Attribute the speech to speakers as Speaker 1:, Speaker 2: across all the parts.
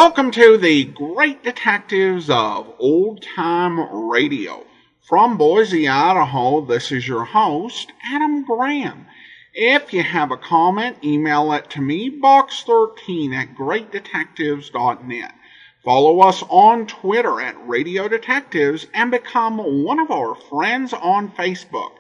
Speaker 1: Welcome to the Great Detectives of Old Time Radio. From Boise, Idaho, this is your host, Adam Graham. If you have a comment, email it to me, box13@greatdetectives.net. Follow us on Twitter at Radio Detectives and become one of our friends on Facebook,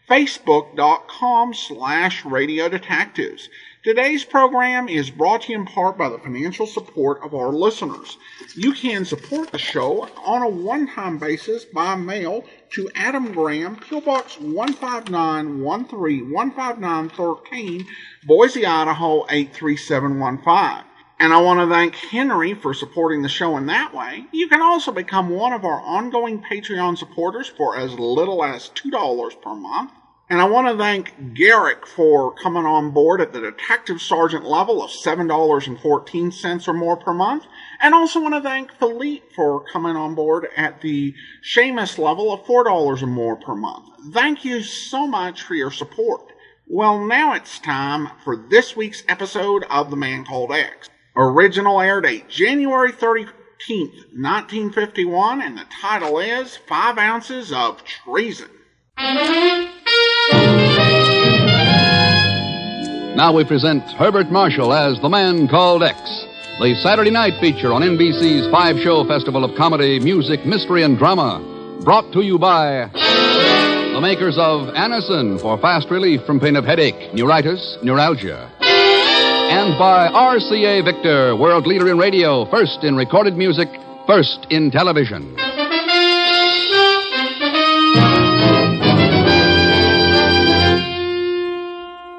Speaker 1: facebook.com/Radio Detectives. Today's program is brought to you in part by the financial support of our listeners. You can support the show on a one-time basis by mail to Adam Graham, P.O. Box 15913, 15913, Boise, Idaho 83715. And I want to thank Henry for supporting the show in that way. You can also become one of our ongoing Patreon supporters for as little as $2 per month. And I want to thank Garrick for coming on board at the Detective Sergeant level of $7.14 or more per month. And also want to thank Philippe for coming on board at the Seamus level of $4 or more per month. Thank you so much for your support. Well, now it's time for this week's episode of The Man Called X. Original air date January 13th, 1951, and the title is 5 Ounces of Treason.
Speaker 2: Now we present Herbert Marshall as The Man Called X, the Saturday night feature on NBC's 5-show festival of comedy, music, mystery, and drama, brought to you by the makers of Anacin for fast relief from pain of headache, neuritis, neuralgia, and by RCA Victor, world leader in radio, first in recorded music, first in television.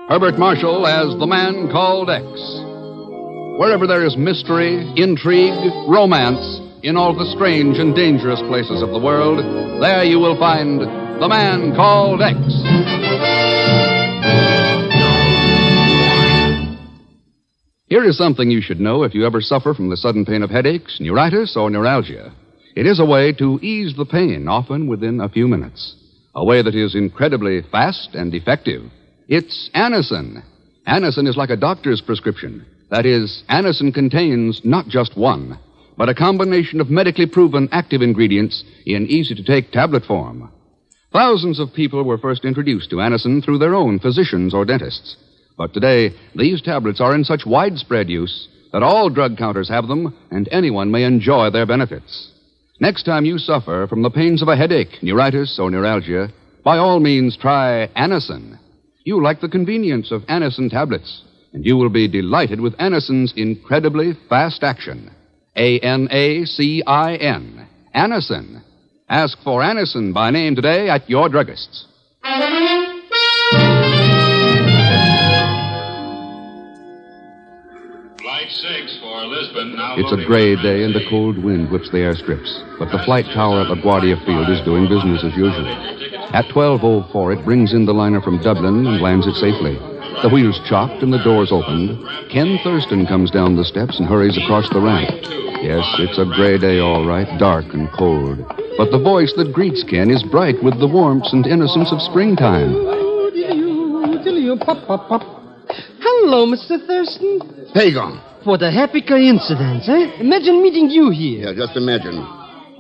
Speaker 2: Herbert Marshall as The Man Called X. Wherever there is mystery, intrigue, romance, in all the strange and dangerous places of the world, there you will find The Man Called X. Here is something you should know if you ever suffer from the sudden pain of headaches, neuritis, or neuralgia. It is a way to ease the pain, often within a few minutes. A way that is incredibly fast and effective. It's Anacin. Anacin is like a doctor's prescription. That is, Anacin contains not just one, but a combination of medically proven active ingredients in easy-to-take tablet form. Thousands of people were first introduced to Anacin through their own physicians or dentists. But today, these tablets are in such widespread use that all drug counters have them, and anyone may enjoy their benefits. Next time you suffer from the pains of a headache, neuritis, or neuralgia, by all means try Anacin. You like the convenience of Anacin tablets, and you will be delighted with Anacin's incredibly fast action. Anacin. Anacin. Ask for Anacin by name today at your druggist's.
Speaker 3: Flight 6 for Lisbon. Now
Speaker 2: it's a gray day and a cold wind whips the airstrips, but the flight tower at LaGuardia Field is doing business as usual. At 12:04, it brings in the liner from Dublin and lands it safely. The wheels chopped and the doors opened. Ken Thurston comes down the steps and hurries across the ramp. Yes, it's a gray day, all right, dark and cold. But the voice that greets Ken is bright with the warmth and innocence of springtime.
Speaker 4: Hello, Mr. Thurston.
Speaker 5: Pagon.
Speaker 4: What a happy coincidence, eh? Imagine meeting you here.
Speaker 5: Yeah, just imagine.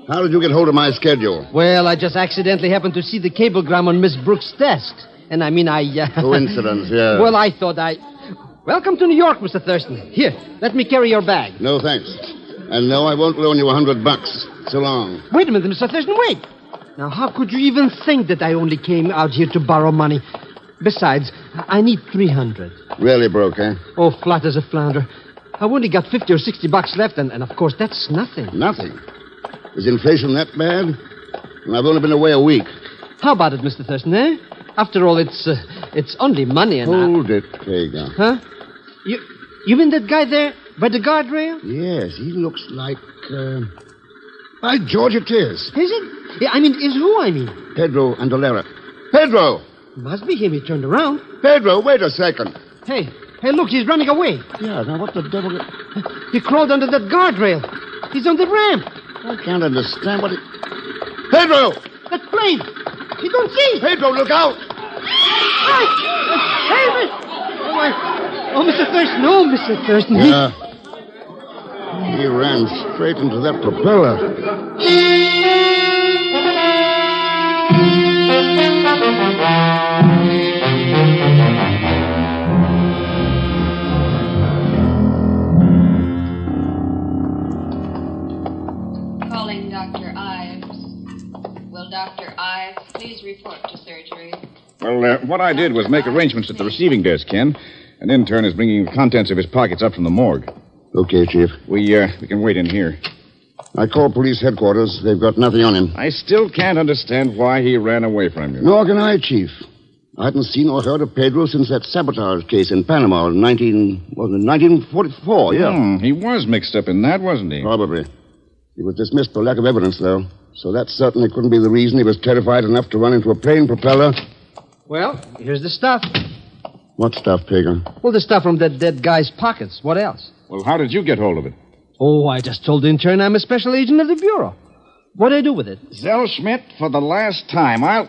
Speaker 5: How did you get hold of my schedule?
Speaker 4: Well, I just accidentally happened to see the cablegram on Miss Brooks' desk. And I mean,
Speaker 5: Coincidence, yeah.
Speaker 4: Well, I thought Welcome to New York, Mr. Thurston. Here, let me carry your bag.
Speaker 5: No, thanks. And no, I won't loan you $100. So long.
Speaker 4: Wait a minute, Mr. Thurston, wait. Now, how could you even think that I only came out here to borrow money? Besides, I need $300.
Speaker 5: Really broke, eh?
Speaker 4: Oh, flat as a flounder. I've only got $50 or $60 left, and of course, that's nothing.
Speaker 5: Nothing? Is inflation that bad? And I've only been away a week.
Speaker 4: How about it, Mr. Thurston, eh? After all, it's only money and...
Speaker 5: Hold it, Pagan.
Speaker 4: Huh? You mean that guy there by the guardrail?
Speaker 5: Yes, he looks like, By George, it is.
Speaker 4: Is it? Yeah, I mean, is who I mean?
Speaker 5: Pedro Andolera. Pedro!
Speaker 4: Must be him. He turned around.
Speaker 5: Pedro, wait a second.
Speaker 4: Hey, look, he's running away.
Speaker 5: Yeah, now what the devil...
Speaker 4: He crawled under that guardrail. He's on the ramp.
Speaker 5: I can't understand what he... Pedro!
Speaker 4: That plane! You don't see!
Speaker 5: Pedro, look out!
Speaker 4: Oh, Mr. Thurston. Oh, Mr. Thurston.
Speaker 5: Yeah. He ran straight into that propeller.
Speaker 6: Calling Dr. Ives. Will Dr. Ives please report to surgery?
Speaker 7: Well, what I did was make arrangements at the receiving desk, Ken. An intern is bringing the contents of his pockets up from the morgue.
Speaker 5: Okay, Chief.
Speaker 7: We can wait in here.
Speaker 5: I called police headquarters. They've got nothing on him.
Speaker 7: I still can't understand why he ran away from you.
Speaker 5: Nor can I, Chief. I hadn't seen or heard of Pedro since that sabotage case in Panama in 1944, yeah.
Speaker 7: He was mixed up in that, wasn't he?
Speaker 5: Probably. He was dismissed for lack of evidence, though. So that certainly couldn't be the reason he was terrified enough to run into a plane propeller.
Speaker 4: Well, here's the stuff.
Speaker 5: What stuff, Pagan?
Speaker 4: Well, the stuff from that dead guy's pockets. What else?
Speaker 7: Well, how did you get hold of it?
Speaker 4: Oh, I just told the intern I'm a special agent of the Bureau. What do I do with it?
Speaker 7: Zell Schmidt, for the last time,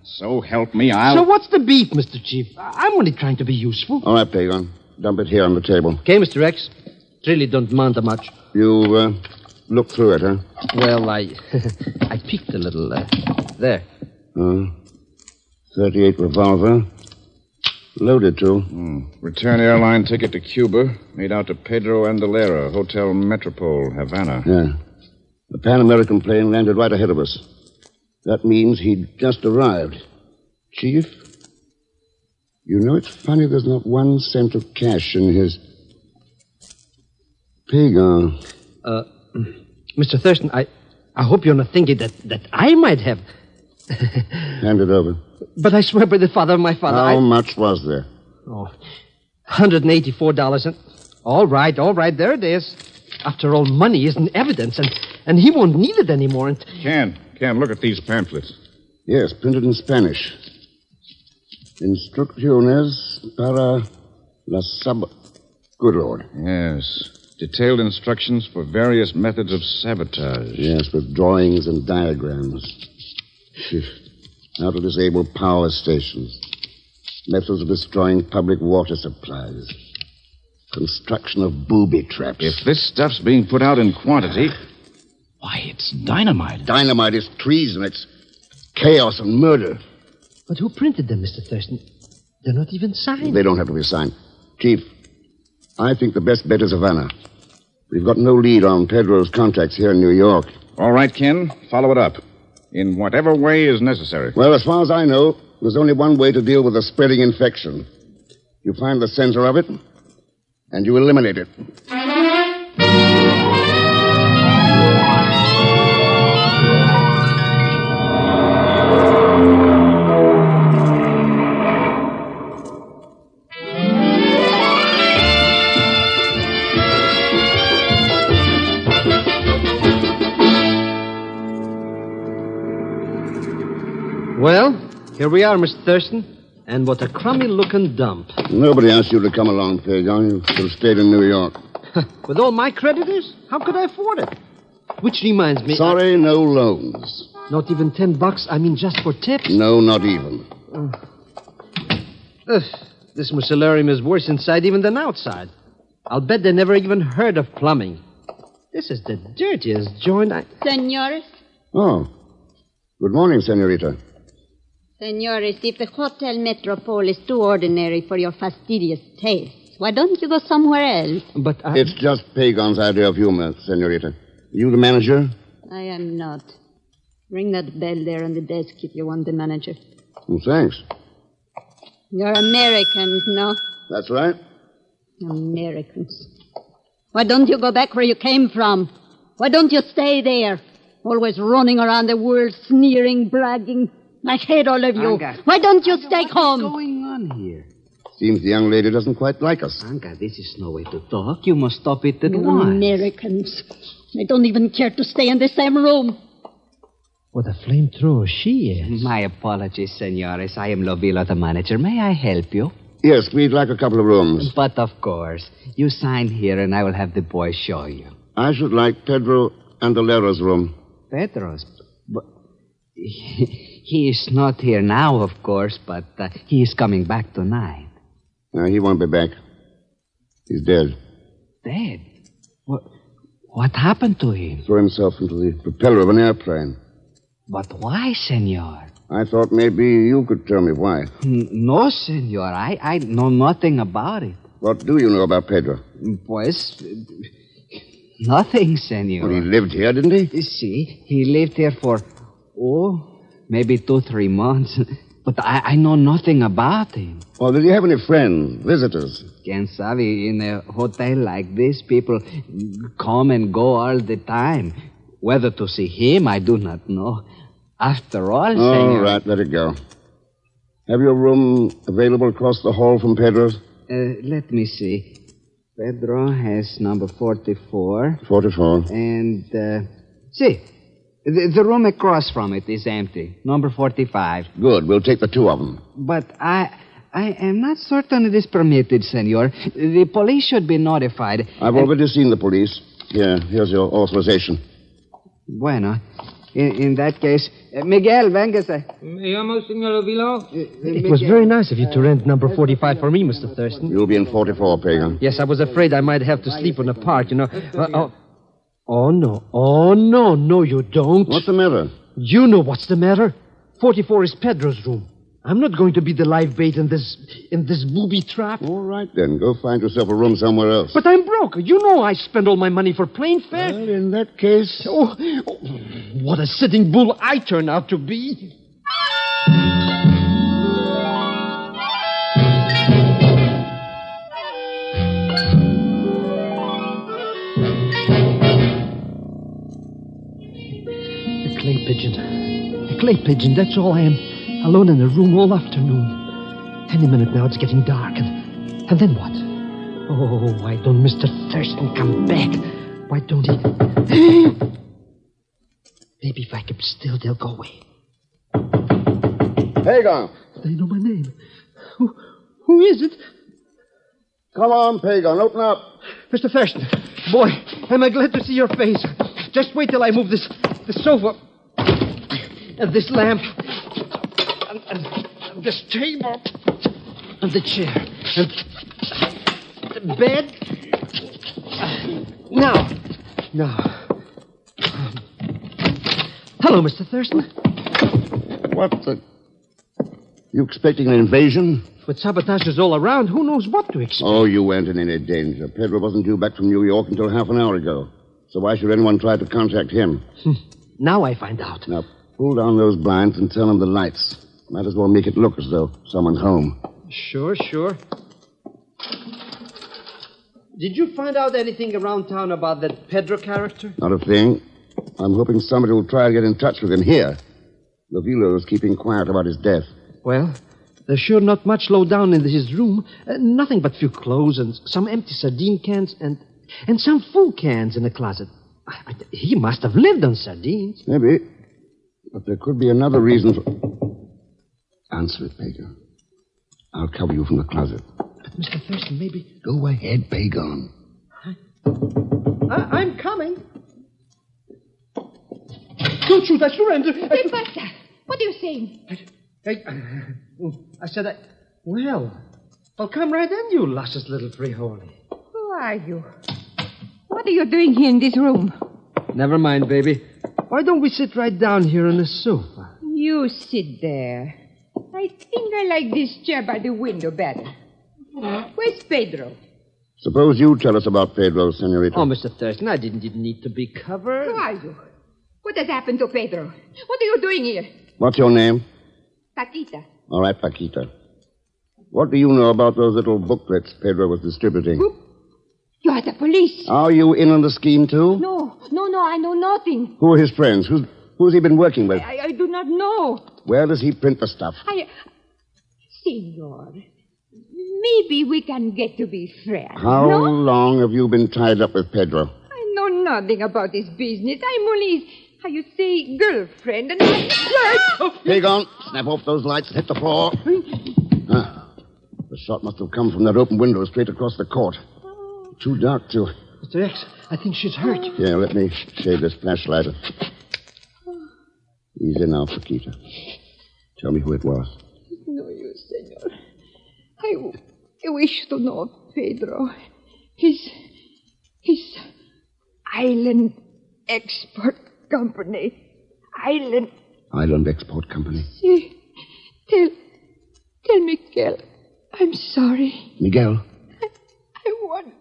Speaker 7: So help me,
Speaker 4: So what's the beef, Mr. Chief? I'm only trying to be useful.
Speaker 5: All right, Pagan. Dump it here on the table.
Speaker 4: Okay, Mr. X. It really don't amount to much.
Speaker 5: You, look through it, huh?
Speaker 4: Well, I peeked a little, there.
Speaker 5: 38 revolver. Loaded, too.
Speaker 7: Return airline ticket to Cuba, made out to Pedro Andalera, Hotel Metropole, Havana.
Speaker 5: Yeah. The Pan American plane landed right ahead of us. That means he'd just arrived. Chief, you know it's funny there's not 1 cent of cash in his... Pagan.
Speaker 4: Mr. Thurston, I hope you're not thinking that I might have...
Speaker 5: Hand it over.
Speaker 4: But I swear by the father of my father,
Speaker 5: How much was there?
Speaker 4: $184. And all right, there it is. After all, money isn't evidence, and he won't need it anymore. And
Speaker 7: Ken, look at these pamphlets.
Speaker 5: Yes, printed in Spanish. Instrucciones para la sab... Good Lord.
Speaker 7: Yes. Detailed instructions for various methods of sabotage.
Speaker 5: Yes, with drawings and diagrams. How to disable power stations. Methods of destroying public water supplies. Construction of booby traps.
Speaker 7: If this stuff's being put out in quantity... Why, it's dynamite.
Speaker 5: Dynamite is treason. It's chaos and murder.
Speaker 4: But who printed them, Mr. Thurston? They're not even signed.
Speaker 5: They don't have to be signed. Chief, I think the best bet is Havana. We've got no lead on Pedro's contacts here in New York.
Speaker 7: All right, Ken. Follow it up. In whatever way is necessary.
Speaker 5: Well, as far as I know, there's only one way to deal with a spreading infection. You find the center of it, and you eliminate it.
Speaker 4: Well, here we are, Mr. Thurston. And what a crummy-looking dump.
Speaker 5: Nobody asked you to come along, Pagan. You should have stayed in New York.
Speaker 4: With all my creditors? How could I afford it? Which reminds me...
Speaker 5: Sorry, no loans.
Speaker 4: Not even $10? I mean, just for tips?
Speaker 5: No, not even.
Speaker 4: This mucilarium is worse inside even than outside. I'll bet they never even heard of plumbing. This is the dirtiest joint
Speaker 8: Senores?
Speaker 5: Oh. Good morning, senorita.
Speaker 8: Senores, if the Hotel Metropole is too ordinary for your fastidious taste, why don't you go somewhere else?
Speaker 4: But
Speaker 5: It's just Pagan's idea of humor, senorita. You the manager?
Speaker 8: I am not. Ring that bell there on the desk if you want the manager.
Speaker 5: Oh, thanks.
Speaker 8: You're Americans, no?
Speaker 5: That's right.
Speaker 8: Americans. Why don't you go back where you came from? Why don't you stay there? Always running around the world, sneering, bragging. I hate all of you.
Speaker 9: Anka.
Speaker 8: Why don't you stay home?
Speaker 9: What's going on here?
Speaker 5: Seems the young lady doesn't quite like us.
Speaker 9: Anka, this is no way to talk. You must stop it at once.
Speaker 8: Americans. They don't even care to stay in the same room.
Speaker 4: what a flamethrower she is.
Speaker 9: My apologies, senores. I am Lovila, the manager. May I help you?
Speaker 5: Yes, we'd like a couple of rooms.
Speaker 9: But of course. You sign here and I will have the boys show you.
Speaker 5: I should like Pedro Andalera's room.
Speaker 9: Pedro's? But he is not here now, of course, but he is coming back tonight.
Speaker 5: No, he won't be back. He's dead.
Speaker 9: Dead? What happened to him?
Speaker 5: Threw himself into the propeller of an airplane.
Speaker 9: But why, senor?
Speaker 5: I thought maybe you could tell me why.
Speaker 9: No, senor. I know nothing about it.
Speaker 5: What do you know about Pedro?
Speaker 9: Pues, nothing, senor.
Speaker 5: Well, he lived here, didn't he?
Speaker 9: See, he lived here for, maybe 2-3 months. But I know nothing about him.
Speaker 5: Well, did he have any friends, visitors?
Speaker 9: Quien sabe, in a hotel like this, people come and go all the time. Whether to see him, I do not know. After all, senor...
Speaker 5: All right, let it go. Have your room available across the hall from Pedro's?
Speaker 9: Let me see. Pedro has number 44.
Speaker 5: 44.
Speaker 9: And, see... The room across from it is empty. Number 45.
Speaker 5: Good. We'll take the two of them.
Speaker 9: But I am not certain it is permitted, senor. The police should be notified.
Speaker 5: I've already seen the police. Here's your authorization.
Speaker 9: Bueno. In that case, Miguel, véngase.
Speaker 10: Me llamo, señor Vilo.
Speaker 4: It was very nice of you to rent number 45 for me, Mr. Thurston.
Speaker 5: You'll be in 44, Pagan.
Speaker 4: Yes, I was afraid I might have to sleep on the park, you know. Oh, no, you don't.
Speaker 5: What's the matter?
Speaker 4: You know what's the matter. 44 is Pedro's room. I'm not going to be the live bait in this booby trap.
Speaker 5: All right, then. Go find yourself a room somewhere else.
Speaker 4: But I'm broke. You know I spend all my money for plane fare.
Speaker 5: Well, in that case...
Speaker 4: Oh, what a sitting bull I turn out to be. A clay pigeon, that's all I am. Alone in a room all afternoon. Any minute now, it's getting dark. And then what? Oh, why don't Mr. Thurston come back? Why don't he... Maybe if I keep still, they'll go away.
Speaker 5: Pagan!
Speaker 4: They know my name. Who is it?
Speaker 5: Come on, Pagan, open up.
Speaker 4: Mr. Thurston, boy, am I glad to see your face. Just wait till I move this sofa... and this lamp, and this table, and the chair, and the bed. Now. Hello, Mr. Thurston.
Speaker 5: What the... You expecting an invasion?
Speaker 4: With sabotages all around, who knows what to expect?
Speaker 5: Oh, you weren't in any danger. Pedro wasn't due back from New York until half an hour ago. So why should anyone try to contact him?
Speaker 4: Now I find out.
Speaker 5: Now, pull down those blinds and turn on the lights. Might as well make it look as though someone's home.
Speaker 4: Sure. Did you find out anything around town about that Pedro character?
Speaker 5: Not a thing. I'm hoping somebody will try to get in touch with him here. Lovilo's keeping quiet about his death.
Speaker 4: Well, there's sure not much low down in his room. Nothing but few clothes and some empty sardine cans and some full cans in the closet. He must have lived on sardines.
Speaker 5: Maybe. But there could be another reason for... Answer it, Pagan. I'll cover you from the closet.
Speaker 4: But Mr. Thurston, maybe...
Speaker 5: Go ahead, Pagan.
Speaker 4: I'm coming. Don't shoot, I surrender.
Speaker 11: ¿Qué pasa? What are you saying?
Speaker 4: I said Well, I'll come right in, you luscious little frijoles.
Speaker 11: Who are you? What are you doing here in this room?
Speaker 4: Never mind, baby. Why don't we sit right down here on the sofa?
Speaker 11: You sit there. I think I like this chair by the window better. Where's Pedro?
Speaker 5: Suppose you tell us about Pedro, senorita.
Speaker 4: Oh, Mr. Thurston, I didn't need to be covered.
Speaker 11: Who are you? What has happened to Pedro? What are you doing here?
Speaker 5: What's your name?
Speaker 11: Paquita.
Speaker 5: All right, Paquita. What do you know about those little booklets Pedro was distributing?
Speaker 11: Who? You are the police.
Speaker 5: Are you in on the scheme, too?
Speaker 11: No, I know nothing.
Speaker 5: Who are his friends? Who's he been working with?
Speaker 11: I do not know.
Speaker 5: Where does he print the stuff?
Speaker 11: Senor, maybe we can get to be friends.
Speaker 5: How
Speaker 11: no?
Speaker 5: long have you been tied up with Pedro?
Speaker 11: I know nothing about this business. I'm only, how you say, girlfriend, and I...
Speaker 5: Pagan, snap off those lights and hit the floor. The shot must have come from that open window straight across the court. Too dark to...
Speaker 4: Mr. X, I think she's hurt.
Speaker 5: Yeah, let me shade this flashlight. Easy now, Paquita. Tell me who it was.
Speaker 11: No use, senor. I wish to know Pedro. He's... Island Export Company.
Speaker 5: Island Export Company.
Speaker 11: See, tell Miguel I'm sorry.
Speaker 5: Miguel?
Speaker 11: I want...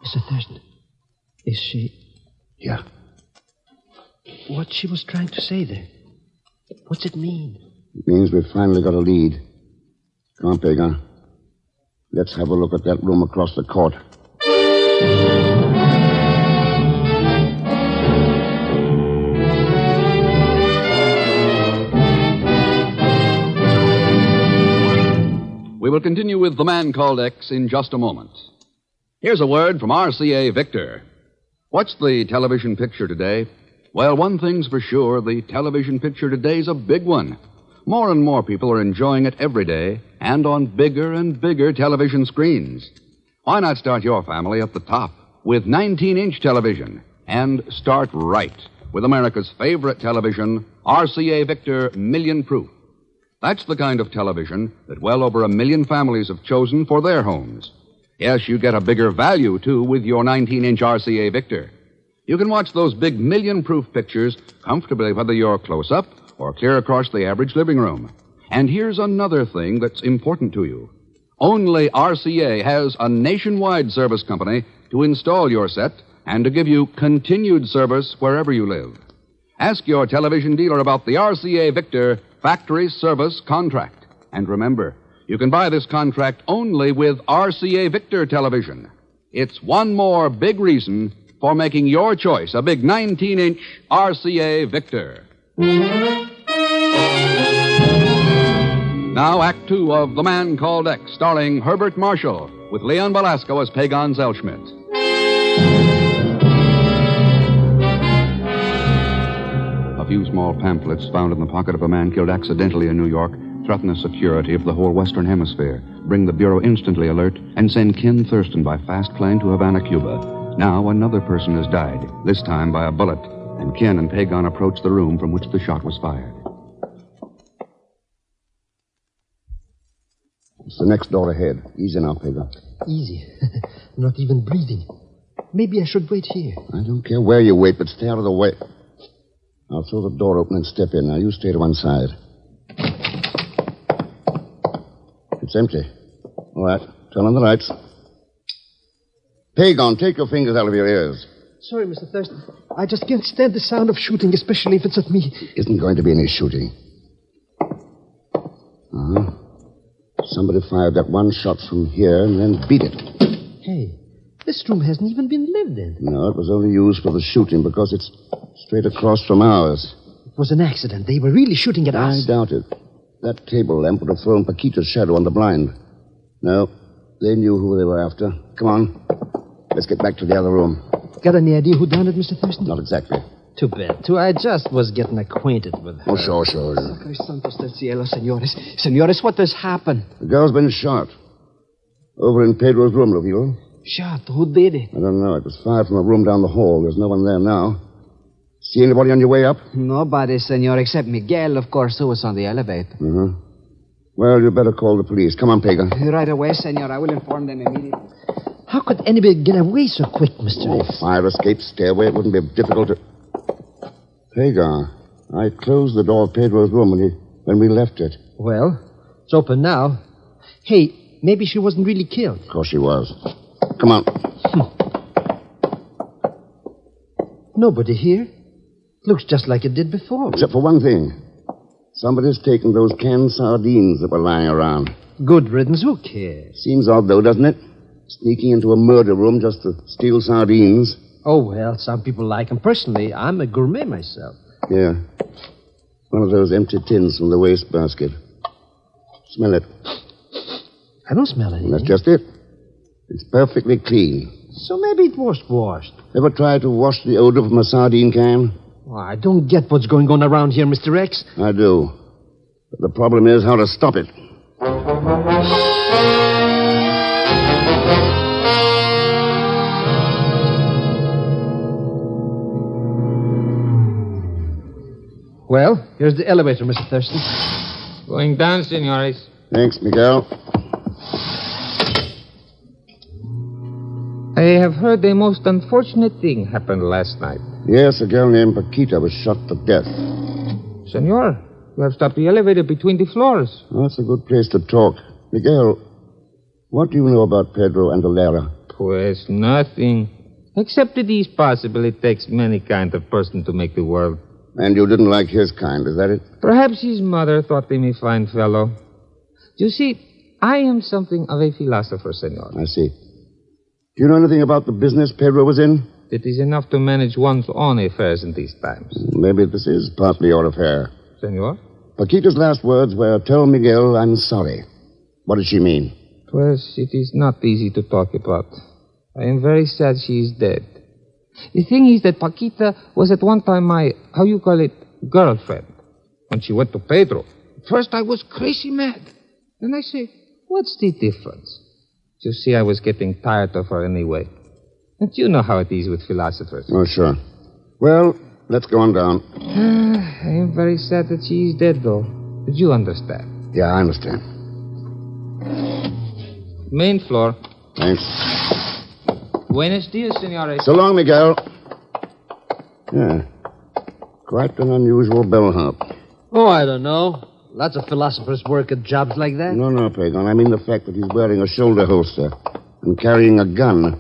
Speaker 4: Mr. Thurston, is she...
Speaker 5: Yeah.
Speaker 4: What she was trying to say there? What's it mean?
Speaker 5: It means we've finally got a lead. Come on, Pagan. Let's have a look at that room across the court.
Speaker 2: We will continue with The Man Called X in just a moment. Here's a word from RCA Victor. What's the television picture today? Well, one thing's for sure, the television picture today's a big one. More and more people are enjoying it every day and on bigger and bigger television screens. Why not start your family at the top with 19-inch television and start right with America's favorite television, RCA Victor Million Proof. That's the kind of television that well over 1 million families have chosen for their homes. Yes, you get a bigger value, too, with your 19-inch RCA Victor. You can watch those big million-proof pictures comfortably whether you're close up or clear across the average living room. And here's another thing that's important to you. Only RCA has a nationwide service company to install your set and to give you continued service wherever you live. Ask your television dealer about the RCA Victor Factory Service Contract. And remember, you can buy this contract only with RCA Victor television. It's one more big reason for making your choice a big 19-inch RCA Victor. Now, Act Two of The Man Called X, starring Herbert Marshall, with Leon Belasco as Pagan Zellschmidt. A few small pamphlets found in the pocket of a man killed accidentally in New York threaten the security of the whole Western Hemisphere, bring the Bureau instantly alert, and send Ken Thurston by fast plane to Havana, Cuba. Now another person has died, this time by a bullet, and Ken and Pagan approach the room from which the shot was fired.
Speaker 5: It's the next door ahead. Easy now, Pagan.
Speaker 4: Easy. Not even breathing. Maybe I should wait here.
Speaker 5: I don't care where you wait, but stay out of the way. I'll throw the door open and step in. Now, you stay to one side. It's empty. All right. Turn on the lights. Pagan, take your fingers out of your ears.
Speaker 4: Sorry, Mr. Thurston. I just can't stand the sound of shooting, especially if it's at me.
Speaker 5: Isn't going to be any shooting. Uh-huh. Somebody fired that one shot from here and then beat it.
Speaker 4: Hey, this room hasn't even been lived in.
Speaker 5: No, it was only used for the shooting because it's straight across from ours.
Speaker 4: It was an accident. They were really shooting at us.
Speaker 5: I doubt it. That table lamp would have thrown Paquita's shadow on the blind. No, they knew who they were after. Come on. Let's get back to the other room.
Speaker 4: Got any idea who done it, Mr. Thurston?
Speaker 5: Not exactly.
Speaker 4: Too bad. I just was getting acquainted with her.
Speaker 5: Oh, sure.
Speaker 4: Sacre Santos del Cielo, senores. Senores, what has happened?
Speaker 5: The girl's been shot. Over in Pedro's room, Rovio.
Speaker 4: Shot? Who did it?
Speaker 5: I don't know. It was fired from a room down the hall. There's no one there now. See anybody on your way up?
Speaker 9: Nobody, senor, except Miguel, of course, who was on the elevator.
Speaker 5: Uh-huh. Well, you better call the police. Come on, Pagan.
Speaker 9: Right away, senor. I will inform them immediately.
Speaker 4: How could anybody get away so quick, Mr. X?
Speaker 5: Fire escape, stairway. It wouldn't be difficult to... Pagan, I closed the door of Pedro's room when we left it.
Speaker 4: Well, it's open now. Hey, maybe she wasn't really killed.
Speaker 5: Of course she was. Come on.
Speaker 4: Nobody here. Looks just like it did before.
Speaker 5: Except for one thing. Somebody's taken those canned sardines that were lying around.
Speaker 4: Good riddance. Who cares?
Speaker 5: Seems odd, though, doesn't it? Sneaking into a murder room just to steal sardines.
Speaker 4: Oh, well, some people like them. Personally, I'm a gourmet myself.
Speaker 5: Yeah. One of those empty tins from the wastebasket. Smell it.
Speaker 4: I don't smell anything.
Speaker 5: That's just it. It's perfectly clean.
Speaker 4: So maybe it was washed.
Speaker 5: Ever tried to wash the odor from a sardine can?
Speaker 4: Oh, I don't get what's going on around here, Mr. X.
Speaker 5: I do. But the problem is how to stop it.
Speaker 4: Well, here's the elevator, Mr. Thurston.
Speaker 10: Going down, senores.
Speaker 5: Thanks, Miguel.
Speaker 10: I have heard a most unfortunate thing happened last night.
Speaker 5: Yes, a girl named Paquita was shot to death.
Speaker 10: Senor, you have stopped the elevator between the floors.
Speaker 5: That's a good place to talk. Miguel, what do you know about Pedro and Valera?
Speaker 10: Pues nothing. Except it is possible it takes many kind of person to make the world.
Speaker 5: And you didn't like his kind, is that it?
Speaker 10: Perhaps his mother thought him a fine fellow. You see, I am something of a philosopher, senor.
Speaker 5: I see. Do you know anything about the business Pedro was in?
Speaker 10: It is enough to manage one's own affairs in these times.
Speaker 5: Maybe this is partly your affair.
Speaker 10: Senor?
Speaker 5: Paquita's last words were, "Tell Miguel I'm sorry." What did she mean?
Speaker 10: Pues it is not easy to talk about. I am very sad she is dead. The thing is that Paquita was at one time my, girlfriend. When she went to Pedro, at first I was crazy mad. Then I say, what's the difference? You see, I was getting tired of her anyway. And you know how it is with philosophers.
Speaker 5: Oh, sure. Well, let's go on down.
Speaker 10: I am very sad that she is dead, though. But you understand.
Speaker 5: Yeah, I understand.
Speaker 10: Main floor.
Speaker 5: Thanks.
Speaker 10: Buenos dias, senores.
Speaker 5: So long, Miguel. Yeah. Quite an unusual bellhop.
Speaker 4: Oh, I don't know. Lots of philosophers work at jobs like that.
Speaker 5: No, Pagan. I mean the fact that he's wearing a shoulder holster and carrying a gun.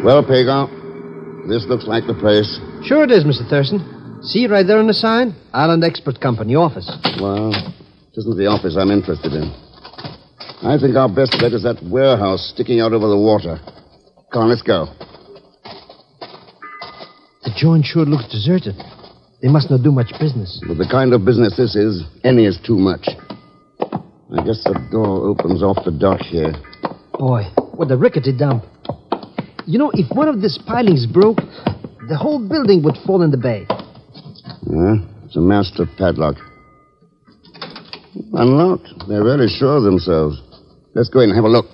Speaker 5: Well, Pagan, this looks like the place.
Speaker 4: Sure it is, Mr. Thurston. See right there on the sign? Island Expert Company office.
Speaker 5: Well, it isn't the office I'm interested in. I think our best bet is that warehouse sticking out over the water. Come on, let's go.
Speaker 4: The joint sure looks deserted. They must not do much business.
Speaker 5: With the kind of business this is, any is too much. I guess the door opens off the dock here.
Speaker 4: Boy, what a rickety dump. You know, if one of these pilings broke, the whole building would fall in the bay.
Speaker 5: Yeah, it's a master padlock. Unlocked. They're really sure of themselves. Let's go in and have a look.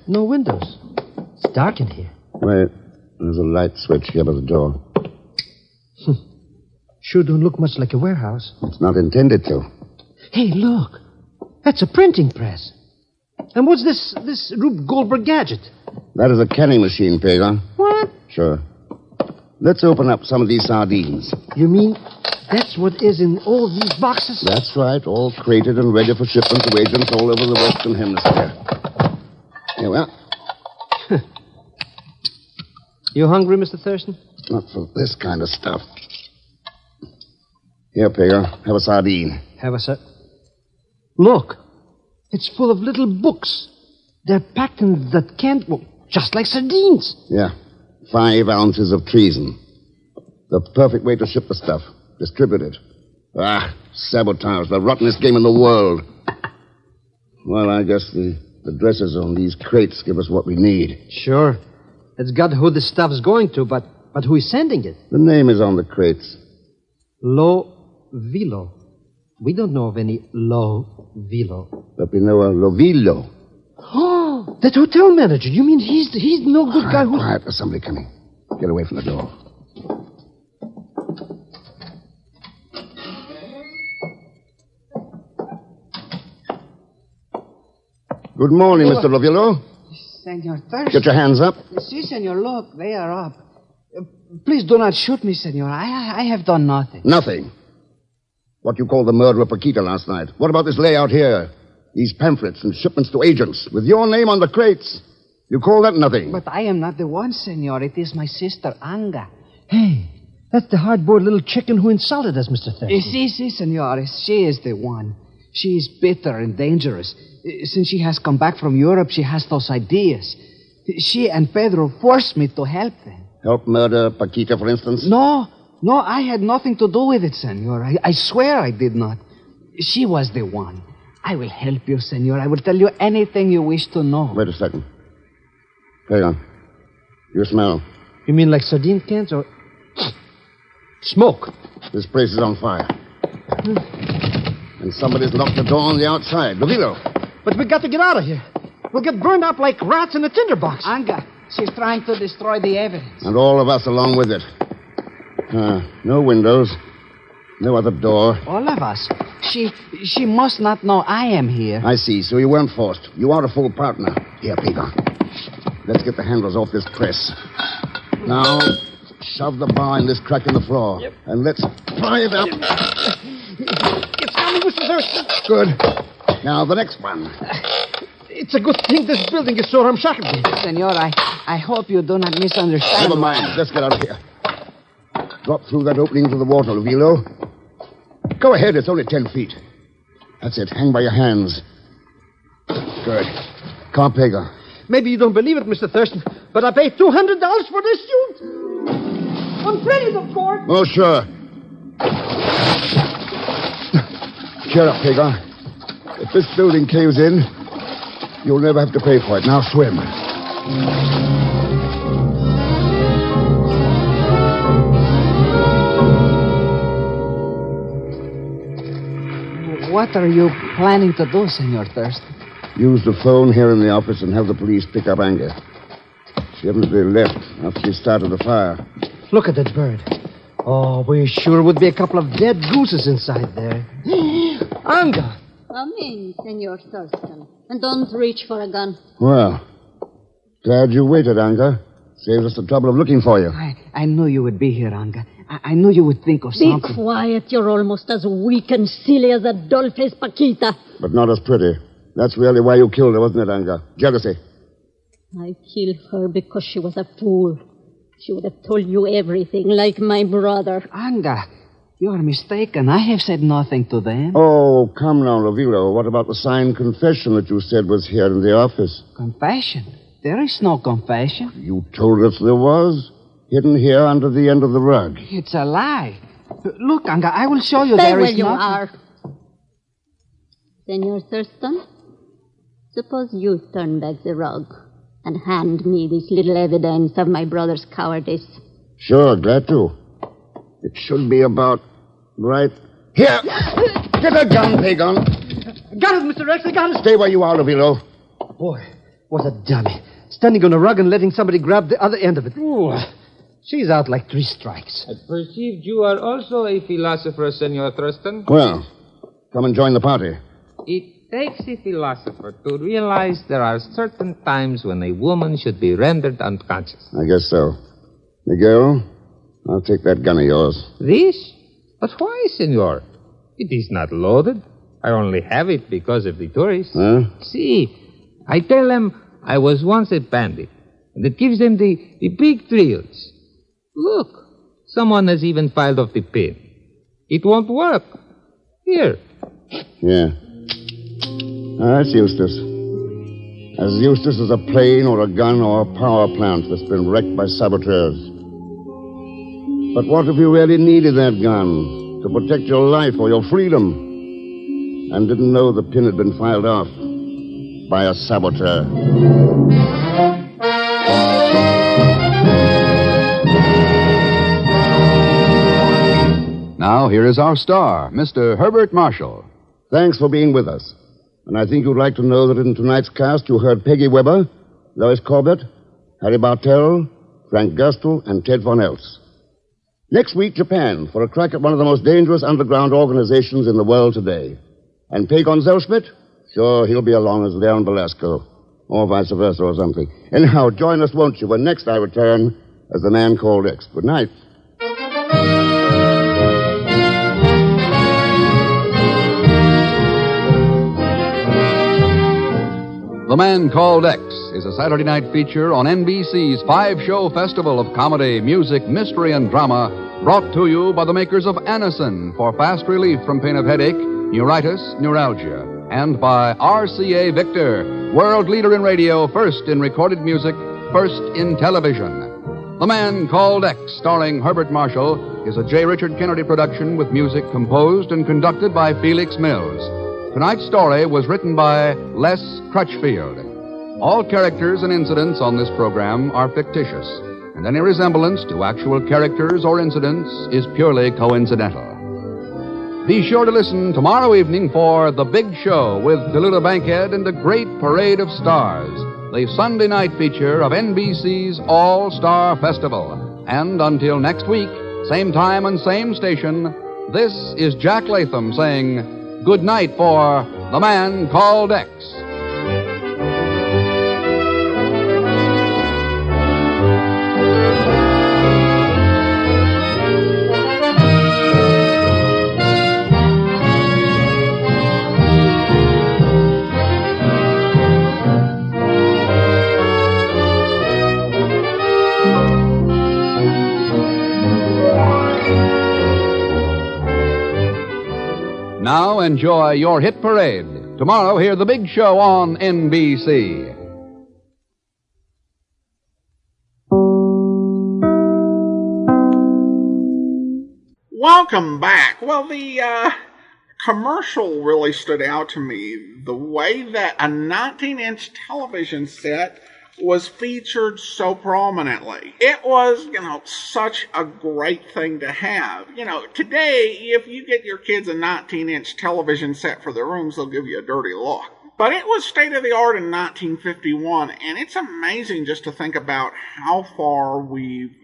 Speaker 4: No windows. It's dark in here.
Speaker 5: Wait, there's a light switch here by the door.
Speaker 4: Sure don't look much like a warehouse.
Speaker 5: It's not intended to.
Speaker 4: Hey, look. That's a printing press. And what's this Rube Goldberg gadget?
Speaker 5: That is a canning machine, Pagan.
Speaker 4: What?
Speaker 5: Sure. Let's open up some of these sardines.
Speaker 4: You mean that's what is in all these boxes?
Speaker 5: That's right, all crated and ready for shipment to agents all over the Western Hemisphere. Here we are.
Speaker 4: You hungry, Mr. Thurston?
Speaker 5: Not for this kind of stuff. Here, Pagan, have a sardine.
Speaker 4: Have a Look, it's full of little books. They're packed in that can, well, just like sardines.
Speaker 5: Yeah, 5 ounces of treason. The perfect way to ship the stuff. Distribute it. Sabotage, the rottenest game in the world. Well, I guess the addresses on these crates give us what we need.
Speaker 4: Sure. It's got who the stuff's going to, but who is sending it?
Speaker 5: The name is on the crates.
Speaker 4: Lo Vilo. We don't know of any Lo Vilo.
Speaker 5: But we know a Lovillo.
Speaker 4: Oh, that hotel manager. You mean he's no good guy who...
Speaker 5: Quiet, there's somebody coming. Get away from the door. Good morning, Mr. Lovillo.
Speaker 12: Senor Thurston.
Speaker 5: Get your hands up.
Speaker 12: Si, senor, look, they are up. Please do not shoot me, senor. I have done nothing.
Speaker 5: Nothing. What you call the murder of Paquita last night. What about this layout here? These pamphlets and shipments to agents with your name on the crates. You call that nothing?
Speaker 12: But I am not the one, senor. It is my sister, Anga.
Speaker 4: Hey, that's the hard-boiled little chicken who insulted us, Mr. Thurston.
Speaker 12: Si, senor. She is the one. She is bitter and dangerous. Since she has come back from Europe, she has those ideas. She and Pedro forced me to help them.
Speaker 5: Help murder Paquita, for instance?
Speaker 12: No, I had nothing to do with it, senor. I swear I did not. She was the one. I will help you, senor. I will tell you anything you wish to know.
Speaker 5: Wait a second. Hang on. You smell.
Speaker 4: You mean like sardine cans or... smoke?
Speaker 5: This place is on fire. And somebody's locked the door on the outside. Lovillo,
Speaker 4: but we got to get out of here. We'll get burned up like rats in a tinderbox.
Speaker 12: Anga, she's trying to destroy the evidence.
Speaker 5: And all of us along with it. No windows. No other door.
Speaker 12: All of us? She must not know I am here.
Speaker 5: I see, so you weren't forced. You are a full partner. Here, Peter. Let's get the handles off this press. Now, shove the bar in this crack in the floor. Yep. And let's pry it up.
Speaker 4: It's coming, Mr. Thurston.
Speaker 5: Good. Now, the next one.
Speaker 4: It's a good thing this building is so ramshackle.
Speaker 12: Senor, I hope you do not misunderstand.
Speaker 5: Never mind. Let's get out of here. Drop through that opening to the water, Luvilo. Go ahead. It's only 10 feet. That's it. Hang by your hands. Good. Carpega.
Speaker 4: Maybe you don't believe it, Mr. Thurston, but I paid $200 for this suit. On credit, of course.
Speaker 5: Oh, sure. Cheer up, Hagar. If this building caves in, you'll never have to pay for it. Now swim.
Speaker 12: What are you planning to do, Senor Thurston?
Speaker 5: Use the phone here in the office and have the police pick up Anga. She evidently left after she started the fire.
Speaker 4: Look at that bird. Oh, we sure would be a couple of dead gooses inside there. Anga!
Speaker 8: Come in, Senor Thurston. And don't reach for a gun.
Speaker 5: Well, glad you waited, Anga. Saves us the trouble of looking for you.
Speaker 12: I knew you would be here, Anga. I knew you would think of
Speaker 8: Be
Speaker 12: something.
Speaker 8: quiet. You're almost as weak and silly as that doll-faced Paquita.
Speaker 5: But not as pretty. That's really why you killed her, wasn't it, Anga? Jealousy.
Speaker 8: I killed her because she was a fool. She would have told you everything, like my brother.
Speaker 12: Anga, you are mistaken. I have said nothing to them.
Speaker 5: Oh, come now, Lavilo. What about the signed confession that you said was here in the office?
Speaker 12: Confession? There is no confession.
Speaker 5: You told us there was. Hidden here under the end of the rug.
Speaker 12: It's a lie. Look, Anga, I will show you
Speaker 8: Stay
Speaker 12: there
Speaker 8: where
Speaker 12: is
Speaker 8: you
Speaker 12: nothing.
Speaker 8: are. Senor Thurston, suppose you turn back the rug and hand me this little evidence of my brother's cowardice.
Speaker 5: Sure, glad to. It should be about right here. Get a gun, Pagon.
Speaker 4: Got it, Mr. Rex. I got it.
Speaker 5: Stay where you are, Lavilo.
Speaker 4: Boy, what a dummy. Standing on a rug and letting somebody grab the other end of it. Ooh, she's out like 3 strikes.
Speaker 10: I perceived you are also a philosopher, Senor Thurston.
Speaker 5: Well, come and join the party.
Speaker 10: It takes a philosopher to realize there are certain times when a woman should be rendered unconscious.
Speaker 5: I guess so. Miguel, I'll take that gun of yours.
Speaker 10: This? But why, senor? It is not loaded. I only have it because of the tourists.
Speaker 5: Huh?
Speaker 10: See, I tell them I was once a bandit, and it gives them the big thrills. Look, someone has even filed off the pin. It won't work. Here.
Speaker 5: Yeah. That's Eustace. As useless as a plane or a gun or a power plant that's been wrecked by saboteurs. But what if you really needed that gun to protect your life or your freedom and didn't know the pin had been filed off by a saboteur?
Speaker 2: Now, here is our star, Mr. Herbert Marshall.
Speaker 5: Thanks for being with us. And I think you'd like to know that in tonight's cast you heard Peggy Weber, Lois Corbett, Harry Bartell, Frank Gustel, and Ted Von Eltz. Next week, Japan, for a crack at one of the most dangerous underground organizations in the world today. And Pagon Zellschmidt? Sure, he'll be along as Leon Velasco. Or vice versa or something. Anyhow, join us, won't you, when next I return as the Man Called X. Good night.
Speaker 2: The Man Called X is a Saturday night feature on NBC's 5-show festival of comedy, music, mystery, and drama, brought to you by the makers of Anacin for fast relief from pain of headache, neuritis, neuralgia, and by RCA Victor, world leader in radio, first in recorded music, first in television. The Man Called X, starring Herbert Marshall, is a J. Richard Kennedy production with music composed and conducted by Felix Mills. Tonight's story was written by Les Crutchfield. All characters and incidents on this program are fictitious, and any resemblance to actual characters or incidents is purely coincidental. Be sure to listen tomorrow evening for The Big Show with Tallulah Bankhead and a great parade of stars, the Sunday night feature of NBC's All-Star Festival. And until next week, same time and same station, this is Jack Latham saying good night for The Man Called X. Now enjoy your hit parade. Tomorrow, hear The Big Show on NBC.
Speaker 1: Welcome back. Well, the commercial really stood out to me. The way that a 19-inch television set was featured so prominently. It was, such a great thing to have. Today, if you get your kids a 19-inch television set for their rooms, they'll give you a dirty look. But it was state-of-the-art in 1951, and it's amazing just to think about how far we've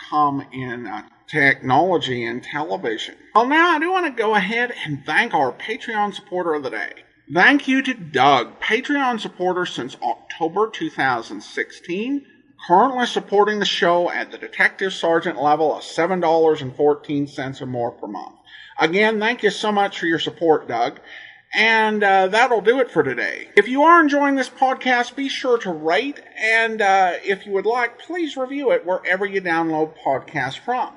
Speaker 1: come in technology and television. Well, now I do want to go ahead and thank our Patreon supporter of the day. Thank you to Doug, Patreon supporter since October 2016, currently supporting the show at the Detective Sergeant level of $7.14 or more per month. Again, thank you so much for your support, Doug. And that'll do it for today. If you are enjoying this podcast, be sure to rate, and if you would like, please review it wherever you download podcasts from.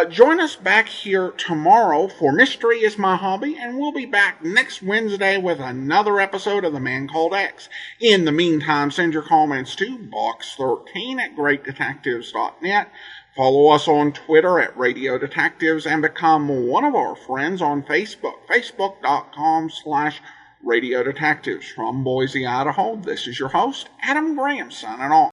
Speaker 1: Join us back here tomorrow for Mystery is My Hobby, and we'll be back next Wednesday with another episode of The Man Called X. In the meantime, send your comments to box13@greatdetectives.net. Follow us on Twitter at Radio Detectives, and become one of our friends on Facebook, facebook.com/Radio Detectives. From Boise, Idaho, this is your host, Adam Graham, signing off.